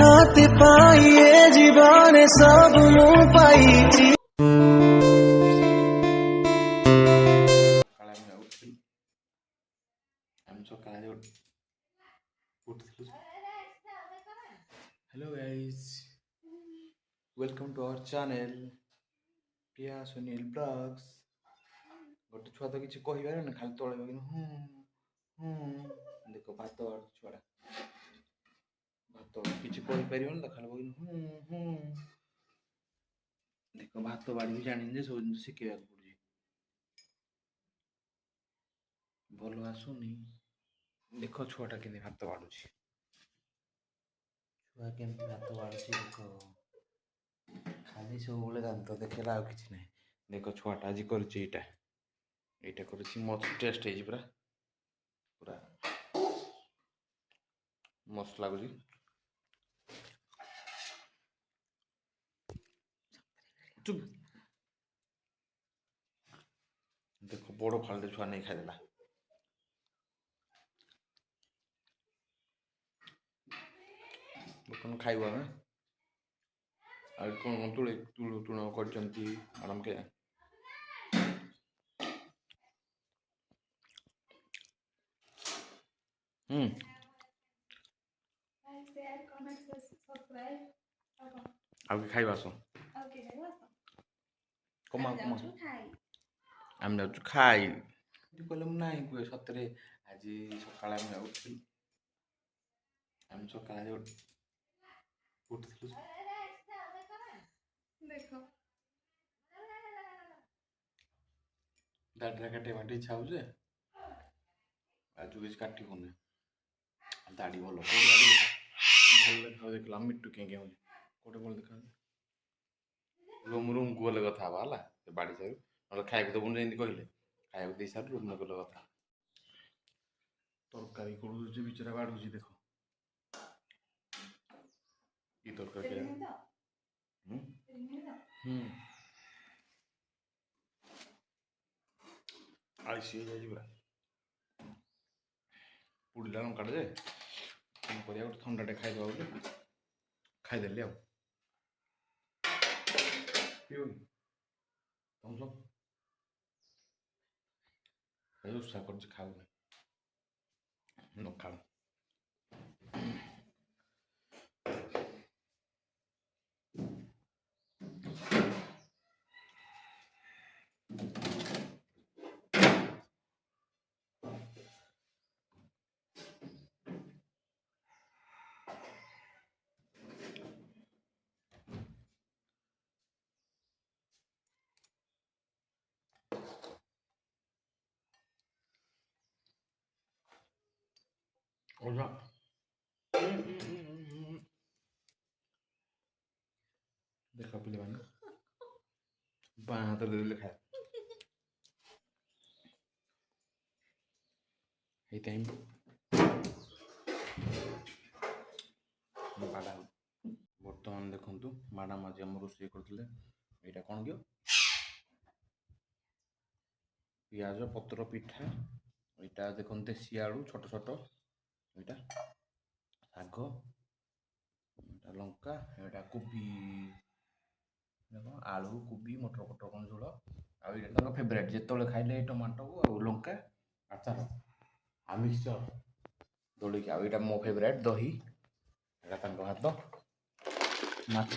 हाथी पाइए जीवन सब मु पाइछि Hello guys, welcome to our channel Priya Sunil Vlogs. ଗୋଟେ ଛୁଆ ତ କିଛି କହିପାରିବନି ଖାଲି ତଳେ ବସିକି ଦେଖ ଭାତ ବାଢୁଛି ଛୁଆଟା ଭାତ କିଛି କହିପାରିବନି ତ ଖାଲି ବସିକି ଦେଖ ଭାତ ବାଢି ବି ଜାଣିନି ଯେ ସବୁ ଜିନିଷ ଶିଖେଇବାକୁ ପଡୁଛି ଭଲ ଆସୁନି ଦେଖ ଛୁଆଟା କେମିତି ଭାତ ବାଢୁଛି ଛୁଆ କେମିତି ଭାତ ବାଢୁଛି ଦେଖ ଖାଲି ସବୁବେଳେ ଦାନ୍ତ ଦେଖେଇଲା ଆଉ କିଛି ନାହିଁ ଦେଖ ଛୁଆଟା ଆଜି କରିଛି ଏଇଟା କରିଛି ମସ୍ତ ଟେଷ୍ଟ ହେଇଛି ପୁରା ପୁରା ମସ୍ତ ଲାଗୁଛି ଚୁପ୍ ଦେଖ ବଡ଼ ଫାଳଟେ ଛୁଆ ନେଇ ଖାଇଦେଲା କଣ ଖାଇବ ଆମେ ଆଉ କଣ ତୁଣ କରିଛନ୍ତି ମ୍ୟାଡ଼ାମ କେ ଆଉ କି ଖାଇବା ଆସ କମା ଆମେ ଯାଉଛୁ ଖାଇ କହିଲେ ମୁଁ ନାହିଁ କୁହେ ସତରେ ଆଜି ସକାଳେ ଆମେ ଉଠିଲୁ ଆମେ ସକାଳେ ଉଠିଥିଲୁ ଦାଢ଼ିଟା କାଟିବା ପାଇଁ ଇଚ୍ଛା ହଉଛି ଆଜି କିଛି କାଟି ହଉନି ଦାଢ଼ି ଭଲ ଭଲ ଦେଖା ଦେଖିଲା ମିଟୁ କେଁ ହଉଛି କୋଉଟେ ଭଲ ଦେଖାଯାଉଛି ରୁମ୍କୁ ଗଲେ କଥା ହବା ହେଲା ସେ ବାଡ଼ି ସାରୁ ନହେଲେ ଖାଇବାକୁ ଦେବୁନି ଯେମିତି କହିଲେ ଖାଇବାକୁ ଦେଇ ସାରୁ ରୁମ୍ରେ ଗଲେ କଥା ତରକାରୀ କରୁଛି ବିଚରା ବାଢ଼ୁଛି ଦେଖ କି ତରକାରୀ ଆଇସି ହେଇଯାଇଛି ପୁରା ପୁଡ଼ିଲା ଲଙ୍କାଟା ଯେ କ'ଣ କରିବା ଗୋଟେ ଥଣ୍ଡାଟେ ଖାଇଦେବା ବୋଲି ଖାଇଦେଲି ଆଉ ଥମ୍ସଅପ୍ ଉତ୍ସାହ କରୁଛି ଖାଉନି ନ ଖାଉ ଓଝା ଦେଖ ପିଲାମାନେ ବାଁ ହାତରେ ଦେଲେ ଖାଏ ଏଇ ଟାଇମ୍ ବାଡ଼ା ବର୍ତ୍ତମାନ ଦେଖନ୍ତୁ ମ୍ୟାଡ଼ାମ୍ ଆଜି ଆମ ରୋଷେଇ କରୁଥିଲେ ଏଇଟା କ'ଣ କି ପିଆଜ ପତ୍ର ପିଠା ଏଇଟା ଦେଖନ୍ତୁ ଦେଶୀ ଆଳୁ ଛୋଟ ଛୋଟ ଏଇଟା ଶାଗ ଏଇଟା ଲଙ୍କା ଏଇଟା କୋବି ଆଳୁ କୋବି ମଟର ଫଟର କ'ଣ ଝୋଳ ଆଉ ଏଇଟା ତାଙ୍କ ଫେଭରାଇଟ୍ ଯେତେବେଳେ ଖାଇଲେ ଟମାଟୋକୁ ଆଉ ଲଙ୍କା ଆଚାର ଆଉ ମିକ୍ସଚର ଦୋଳିକି ଆଉ ଏଇଟା ମୋ ଫେଭରାଇଟ୍ ଦହି ଏଇଟା ତାଙ୍କ ଭାତ ମାଛ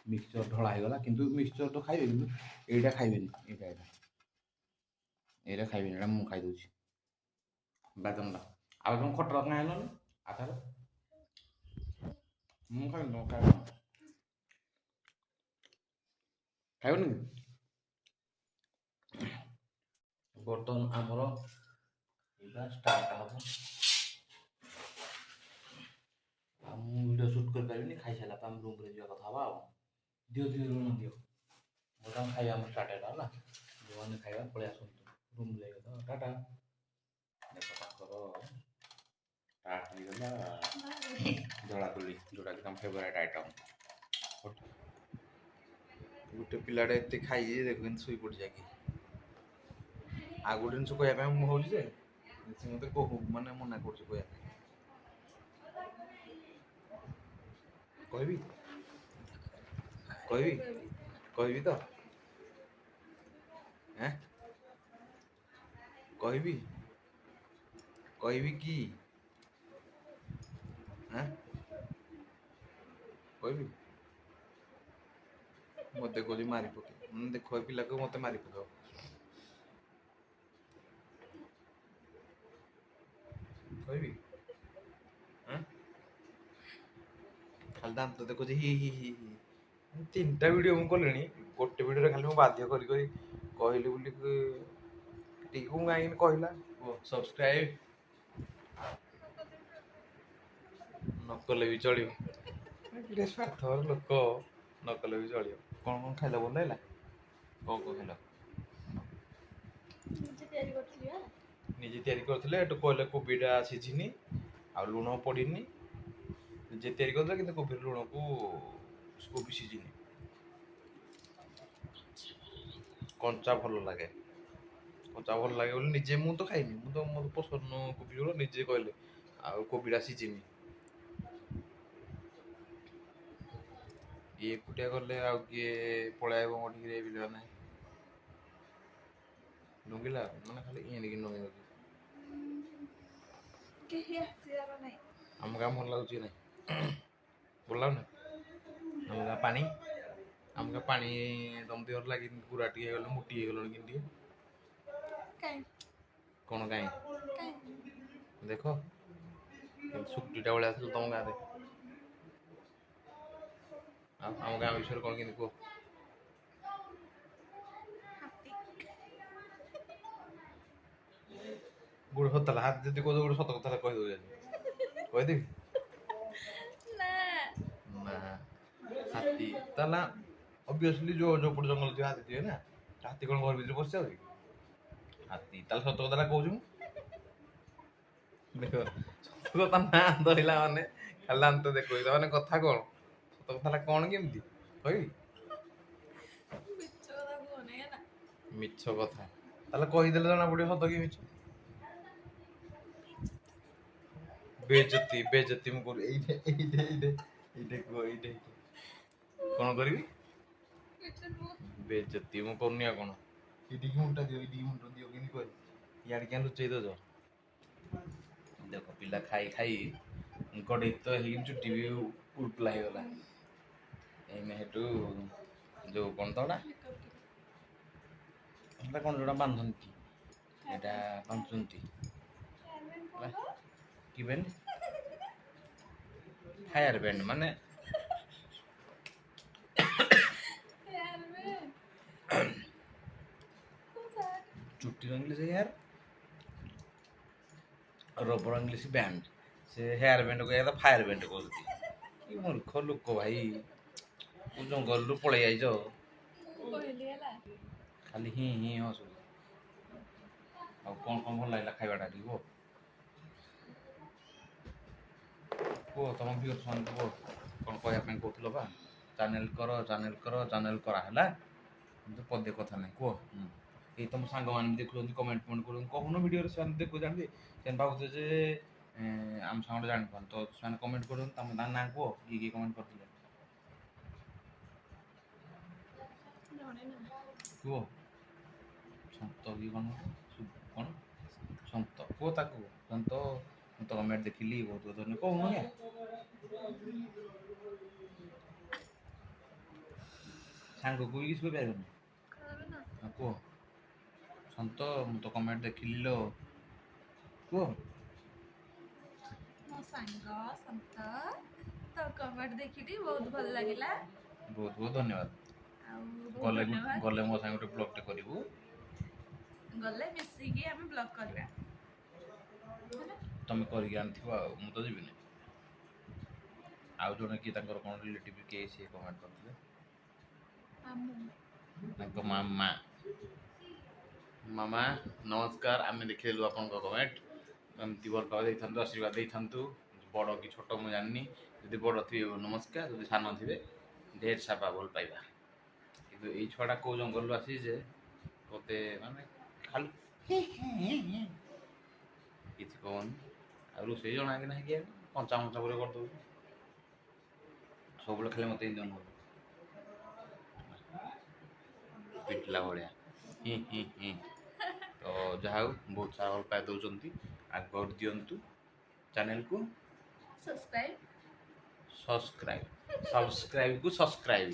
ମିକ୍ସଚର ଢଳା ହେଇଗଲା କିନ୍ତୁ ମିକ୍ସଚର ତ ଖାଇବେ କିନ୍ତୁ ଏଇଟା ଖାଇବେନି ଏଇଟା ଖାଇବେନି ଏଇଟା ମୁଁ ଖାଇଦେଉଛି ବାଦାମଟା ଆଉ କ'ଣ ଖଟର କାଁ ହେଲନି ଆଧାର ମୁଁ ଖାଇବି ଖାଇବନି ବର୍ତ୍ତମାନ ଆମର ଏଇଟା ଷ୍ଟାର୍ଟ ହବ ଆଉ ମୁଁ ଭିଡ଼ିଓ ସୁଟ୍ କରିପାରିବିନି ଖାଇସାରିଲା ପରେ ଆମେ ରୁମ୍ରେ ଯିବା କଥା ହବା ଆଉ ଦିଅ ଋଣ ଦିଅ ବର୍ତ୍ତମାନ ଖାଇବା ଆମର ଷ୍ଟାର୍ଟ ହେଲା ହେଲା ଯେଉଁମାନେ ଖାଇବା ପଳେଇ ଆସନ୍ତୁ ରୁମ୍ ଯାଇଗଲା ଟାଟା ଦେଖ ତାଙ୍କର ଷ୍ଟାର୍ଟ ହେଇଗଲା ଦଳାଦଳି ଯେଉଁଟାକି ତାଙ୍କ ଫେଭରାଇଟ୍ ଆଇଟମ୍ ଗୋଟେ ପିଲାଟା ଏତେ ଖାଇଛି ଦେଖ କିନ୍ତୁ ଶୋଇପଡ଼ିଛି ଆଗେ ଆଉ ଗୋଟେ ଜିନିଷ କହିବା ପାଇଁ ମୁଁ ହେଉଛି ଯେ ସେ ମୋତେ କହୁ ମାନେ ମନା କରୁଛି କହିବା ପାଇଁ कहबी कहबी कहबी तो हैं कहबी कहबी कि हैं कहबी मत कह मारी पके देख पिला को मत मारी पकाओ कहबी खाली दांत देखो हि हि हि हि 3टा वीडियो मु कलेनी गोटे वीडियो खाली मु बाध्य करी करी कहली बोली टीकू काई कहला सब्सक्राइब नकले भी चलियो स्वार्थर लोक नकले भी चलियो कौन खाइला बोल है कौन खाइला निजे तैयारी करथिले एटु कहले कोबीटा सिझिनी आ लुण पड़िनी निजे तैयारी करथिले किंतु कोबी लुण को कोबी सिझिनी कंचा भल लगे बोली निजे मु तो खाइनी मु तो मो पसंद कोबी लुण निजे कहले आ कोबीटा सिझिनी ये कुटिया गले आ किए पळाइबो मोटिरे बिलो ना नुंगिला माने खाली इने नुंगी केही आसियार नाही हमका मन लागुची नाही बोलाव ना हमका पानी दम देवर लागी पूरा टी गलो मुटी गलो किंदी काय कोन काई काय देखो सुक्टीटा बळे आसल तम गारे हम गाँ विषय कौन कि कह गोटे सतला हाथ जब कह गोटे सत कथा कहीदेवी ना हाथी ताला ऑब्वियसली जो जो पट जंगल थी हाथी थे ना हाथी कौन घर भीतर पशि जाऊ हाथी ताला सत कथा कहूँ देख सत कथा ना धरला माने खाला तो देख माने कथा कौन सत कथा कौन केमती कहबी मिछ कथा ताला कहीदेले जना पड़े सत कि मिछ बेजती मु कर एइटे कोन करबी बेजती मु करनी कोन एइटी की मुंटा दियो किनी कर यार क्या लुचई दो जो देखो पिला खाई खाई गडे तो ही चुट्टी भी उल्टला हो गला एमे हेटू जो कोन तोडा हमरा कोन जोडा बांधंती एटा बांधुंती कि बेन हायर बैंड माने चुट्टी इंग्लिश यार रबर इंग्लिश बैंड से हेयर बैंड को या फायर बैंड कहती कि मूर्ख लोक भाई तू जंगल रु पड़े आइज खाली हि हि हसु आ कौन भल लगला खाइबाटा ठीक को तुम भी सन को कौन कहया कहूल बा चैनल करा है तो पदे कथा नहीं कह ये तुम सांग मैंने देखुं कमेंट कर कहून वीडियो से देखो जानते से भावुचे जे आम सांग जान पान तो से कमेंट कर ना कह किए कमेंट करते कह सत कि कौन सत कह ताकू सत तो कमेंट देखिली बहुत बहुत धन्यवाद कहून सांग को भी किसी पार कह सत मु तो कमेंट देखिली लो कह मो सांग संत तो कमेंट देखिली बहुत भल लागिला बहुत बहुत धन्यवाद गले मो सांग ब्लॉग टे करू गले मिसिकी हम ब्लॉग करबा तुम करके आनथिबा मु तो जीविनी आउ जने कि तांकर कोन रिलेटिव के से कमेंट करथिले तांको मामा मामा नमस्कार आमे देखिलु आपन को कमेंट एमती बर पाव देथांतु आशीर्वाद देथांतु बड़ कि छोट मु जाननी यदि बड़ थी नमस्कार यदि सान थिबे ढेर सापा बोल पाइबा किंतु एई छडा को जंगल आसी जे कोते माने खाली किछि कोन आ रोसे जना कि ना कि कंचा मंचा करे कर दो ସବୁବେଳେ ଖାଲି ମୋତେ ଏମିତି ଅନୁଭବ ପିଟିଲା ଭଳିଆ ତ ଯାହା ହଉ ବହୁତ ସାରା ଭଲ ପାଇବା ଦେଉଛନ୍ତି, ଆଗରୁ ଦିଅନ୍ତୁ ଚ୍ୟାନେଲକୁ ସବସ୍କ୍ରାଇବକୁ ସବସ୍କ୍ରାଇବ।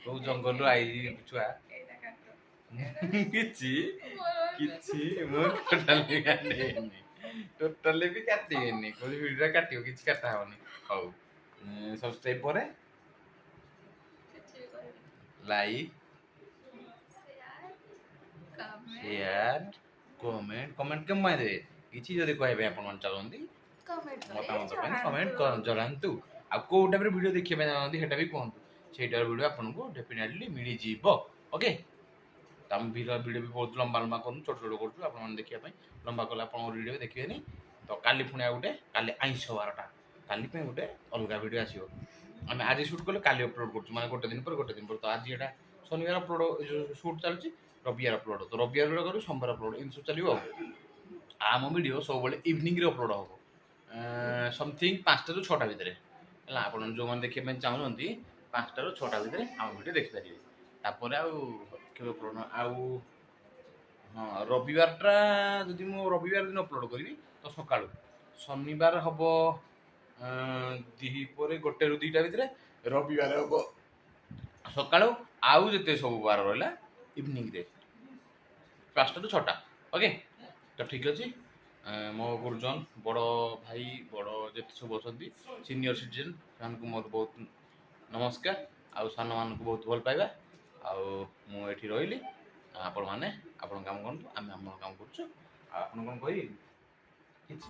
କୋଉ ଜଙ୍ଗଲରୁ ଆଇଛି ଛୁଆ କିଛି କିଛି ମୁଁ ଟୋଟାଲି ବି କାଟିବେନି, କୋଉ ଭିଡ଼ିଓ କାଟିବ କିଛି କାଟା ହବନି। ହଉ ସବସ୍କ୍ରାଇବ ପରେ ଲାଇକ୍ ସେୟାର କମେଣ୍ଟ କେମିତି ଦେବେ, କିଛି ଯଦି କହିବେ ଆପଣମାନେ ଚାହୁଁଛନ୍ତି ମତାମତ ପାଇଁ କମେଣ୍ଟ ଜଣାନ୍ତୁ। ଆଉ କୋଉ ଟାଇପ୍ର ଭିଡ଼ିଓ ଦେଖିବା ପାଇଁ ଚାହୁଁଛନ୍ତି ସେଇଟା ବି କୁହନ୍ତୁ, ସେଇଟାର ଭିଡ଼ିଓ ଆପଣଙ୍କୁ ଡେଫିନେଟଲି ମିଳିଯିବ। ଓକେ, ତ ଆମେ ଭିଡ଼ିଓ ବି ବହୁତ ଲମ୍ବା କରୁଛୁ, ଛୋଟ ଛୋଟ କରୁଛୁ ଆପଣମାନେ ଦେଖିବା ପାଇଁ। ଲମ୍ବା କଲେ ଆପଣଙ୍କ ଭିଡ଼ିଓ ବି ଦେଖିବେନି। ତ କାଲି ପୁଣି ଆଉ ଗୋଟେ, କାଲି ଆଇଁଷ ବାରଟା, କାଲି ପାଇଁ ଗୋଟେ ଅଲଗା ଭିଡ଼ିଓ ଆସିବ। ଆମେ ଆଜି ସୁଟ୍ କଲେ କାଲି ଅପଲୋଡ଼ କରୁଛୁ, ମାନେ ଗୋଟେ ଦିନ ପରେ। ତ ଆଜି ଏଇଟା ଶନିବାର ଅପଲୋଡ଼ ସୁଟ୍ ଚାଲିଛି, ରବିବାର ଅପଲୋଡ଼, ତ ରବିବାର ଭିଡ଼ିଓ କରିବୁ, ସୋମବାର ଅପଲୋଡ଼, ଏମିତି ସବୁ ଚାଲିବ। ଆଉ ଆମ ଭିଡ଼ିଓ ସବୁବେଳେ ଇଭିନିଂରେ ଅପଲୋଡ଼ ହେବ, ସମଥିଙ୍ଗ 5ଟାରୁ 6ଟା ଭିତରେ ହେଲା। ଆପଣ ଯେଉଁମାନେ ଦେଖିବା ପାଇଁ ଚାହୁଁଛନ୍ତି 5ଟାରୁ 6ଟା ଭିତରେ ଆମ ଭିଡ଼ିଓ ଦେଖିପାରିବେ। ତାପରେ ଆଉ କେବେ ଅପଲୋଡ଼ ଆଉ ହଁ, ରବିବାରଟା ଯଦି ମୁଁ ରବିବାର ଦିନ ଅପଲୋଡ଼ କରିବି ତ ସକାଳୁ, ଶନିବାର ହେବ ଦ୍ୱିପହରେ 1ରୁ 2ଟା ଭିତରେ, ରବିବାର ହେବ ସକାଳୁ, ଆଉ ଯେତେ ସବୁ ବାର ରହିଲା ଇଭିନିଂରେ 5ଟାରୁ 6ଟା। ଓକେ, ତ ଠିକ୍ ଅଛି। ମୋ ଗୁରୁଜନ, ବଡ଼ ଭାଇ, ବଡ଼ ଯେତେ ସବୁ ଅଛନ୍ତି ସିନିୟର ସିଟିଜେନ୍, ସେମାନଙ୍କୁ ମୋର ବହୁତ ନମସ୍କାର। ଆଉ ସାନମାନଙ୍କୁ ବହୁତ ଭଲ ପାଇବା। ଆଉ ମୁଁ ଏଠି ରହିଲି, ଆପଣମାନେ ଆପଣଙ୍କ କାମ କରନ୍ତୁ, ଆମେ ଆମ କାମ କରୁଛୁ। ଆଉ ଆପଣ କ'ଣ କହିବେ କିଛି?